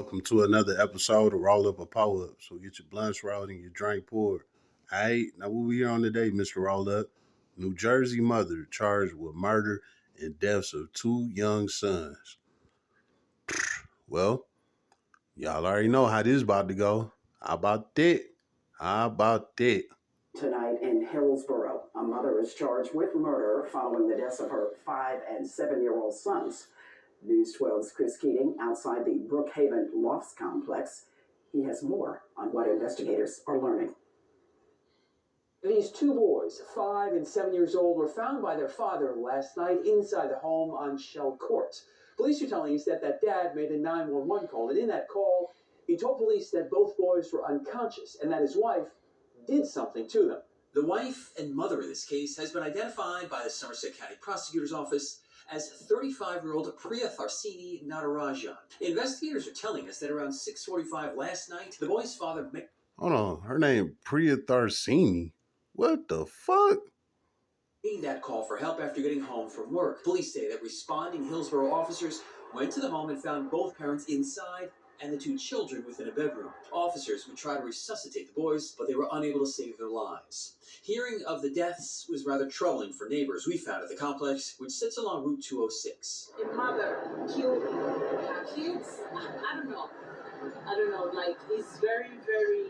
Welcome to another episode of Roll Up a Pull Up. So get your blunts rolled and your drink poured. Alright, now what we here on today, Mr. Roll Up? New Jersey mother charged with murder and deaths of two young sons. Well, y'all already know how this about to go. How about that? How about that? Tonight in Hillsborough, a mother is charged with murder following the deaths of her 5 and 7-year-old sons. News 12's Chris Keating outside the Brookhaven Lofts complex. He has more on what investigators are learning. These two boys, 5 and 7 years old, were found by their father last night inside the home on Shell Court. Police are telling us that dad made a 911 call, and in that call, he told police that both boys were unconscious and that his wife did something to them. The wife and mother in this case has been identified by the Somerset County Prosecutor's Office as 35-year-old Priya Tharsini Natarajan. Investigators are telling us that around 6:45 last night, the boy's father Hold on, her name Priya Tharsini. What the fuck? made that call for help after getting home from work. Police say that responding Hillsborough officers went to the home and found both parents inside and the two children within a bedroom. Officers would try to resuscitate the boys, but they were unable to save their lives. Hearing of the deaths was rather troubling for neighbors we found at the complex, which sits along Route 206. Your mother killed her kids. I don't know. I don't know. Like, it's very, very,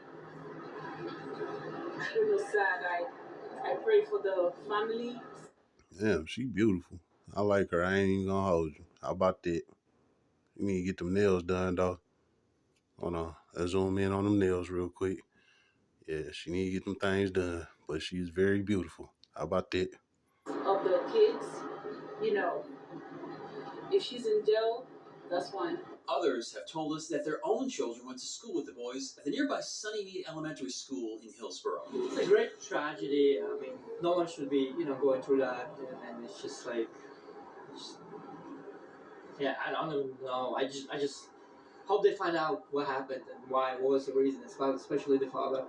I don't know, sad. I pray for the family. Damn, she beautiful. I like her. I ain't even gonna hold you. How about that? You need to get them nails done though. Hold on. Let's zoom in on them nails real quick. Yeah, she need to get them things done. But she's very beautiful. How about that? Of the kids, you know, if she's in jail, that's fine. Others have told us that their own children went to school with the boys at the nearby Sunnymead Elementary School in Hillsborough. It's a great tragedy. I mean, no one should be, going through that, and it's just like, just, yeah, I don't even know. I just hope they find out what happened and what was the reason, especially the father.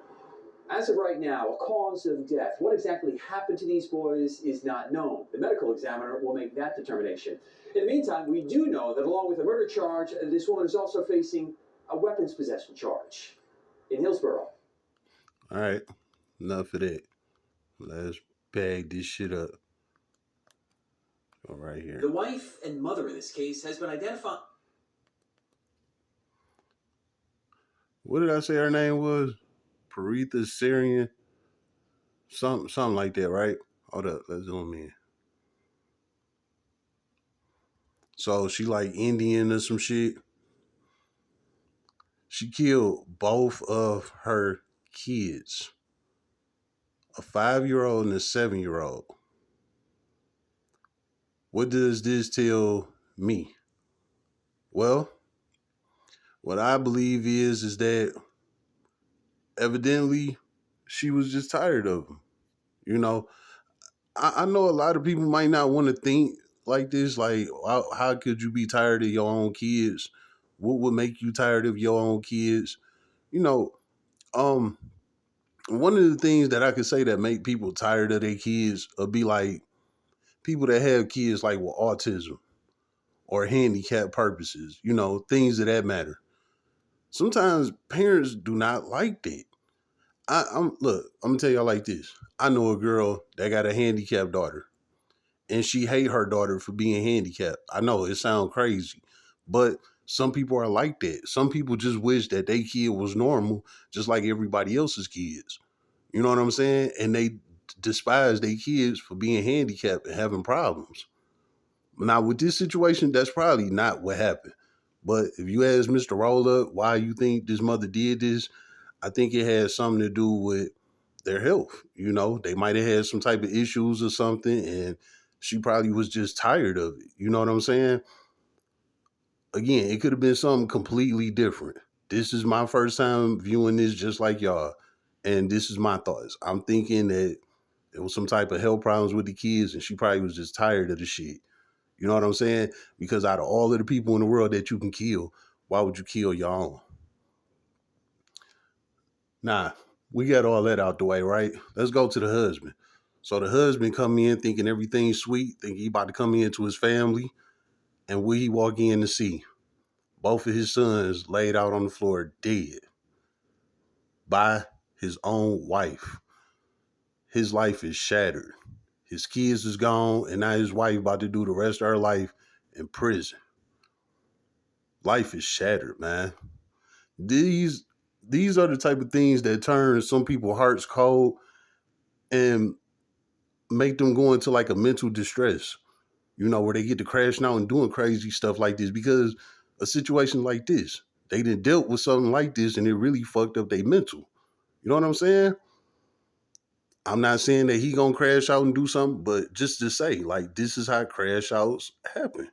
As of right now, a cause of death, what exactly happened to these boys, is not known. The medical examiner will make that determination. In the meantime, we do know that along with a murder charge, this woman is also facing a weapons possession charge in Hillsborough. All right. Enough of that. Let's bag this shit up. Go right here. The wife and mother in this case has been identified. What did I say her name was? Paretha Syrian? Something like that, right? Hold up. Let's zoom in. So she like Indian or some shit. She killed both of her kids. A 5-year-old and a 7-year-old. What does this tell me? Well, what I believe is that evidently she was just tired of him. I know a lot of people might not want to think like this. Like, how could you be tired of your own kids? What would make you tired of your own kids? You know, um, one of the things that I could say that make people tired of their kids would be like people that have kids like with autism or handicap purposes, things of that matter. Sometimes parents do not like that. I'm gonna tell y'all like this. I know a girl that got a handicapped daughter, and she hate her daughter for being handicapped. I know it sounds crazy, but some people are like that. Some people just wish that their kid was normal, just like everybody else's kids. You know what I'm saying? And they despise their kids for being handicapped and having problems. Now, with this situation, that's probably not what happened. But if you ask Mr. Roller why you think this mother did this, I think it has something to do with their health. They might have had some type of issues or something, and she probably was just tired of it. You know what I'm saying? Again, it could have been something completely different. This is my first time viewing this just like y'all, and this is my thoughts. I'm thinking that there was some type of health problems with the kids, and she probably was just tired of the shit. You know what I'm saying? Because out of all of the people in the world that you can kill, why would you kill your own? Nah, we got all that out the way, right? Let's go to the husband. So the husband come in thinking everything's sweet, thinking he about to come into his family, and what he walk in to see? Both of his sons laid out on the floor dead by his own wife. His life is shattered. His kids is gone, and now his wife about to do the rest of her life in prison. Life is shattered, man. These these are the type of things that turn some people's hearts cold and make them go into like a mental distress. Where they get to crashing out and doing crazy stuff like this because a situation like this, they done dealt with something like this and it really fucked up their mental. You know what I'm saying? I'm not saying that he gonna crash out and do something, but just to say, like, this is how crash outs happen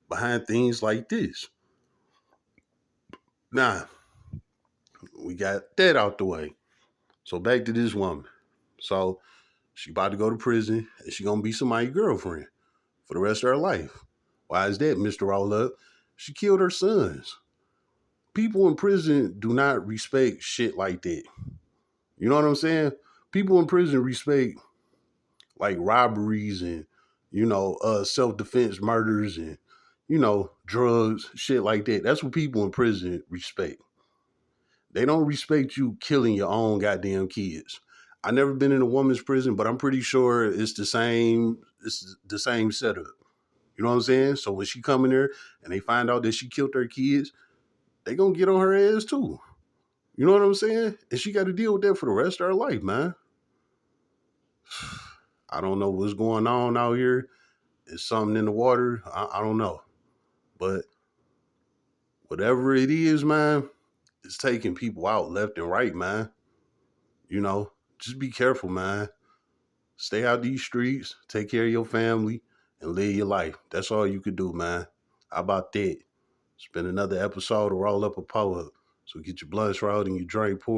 behind things like this. Nah, we got that out the way. So back to this woman. So she about to go to prison and she gonna be somebody's girlfriend for the rest of her life. Why is that, Mr. Roll Up? She killed her sons. People in prison do not respect shit like that. You know what I'm saying? People in prison respect like robberies and self-defense murders and drugs, shit like that. That's what people in prison respect. They don't respect you killing your own goddamn kids. I never been in a woman's prison, but I'm pretty sure it's the same. It's the same setup. You know what I'm saying? So when she come in there and they find out that she killed her kids, they gonna get on her ass too. You know what I'm saying? And she got to deal with that for the rest of her life, man. I don't know what's going on out here. It's something in the water. I don't know. But whatever it is, man, it's taking people out left and right, man. Just be careful, man. Stay out these streets, take care of your family, and live your life. That's all you could do, man. How about that? It's been another episode of Roll Up a Pull Up. So get your blood out and your drink pour.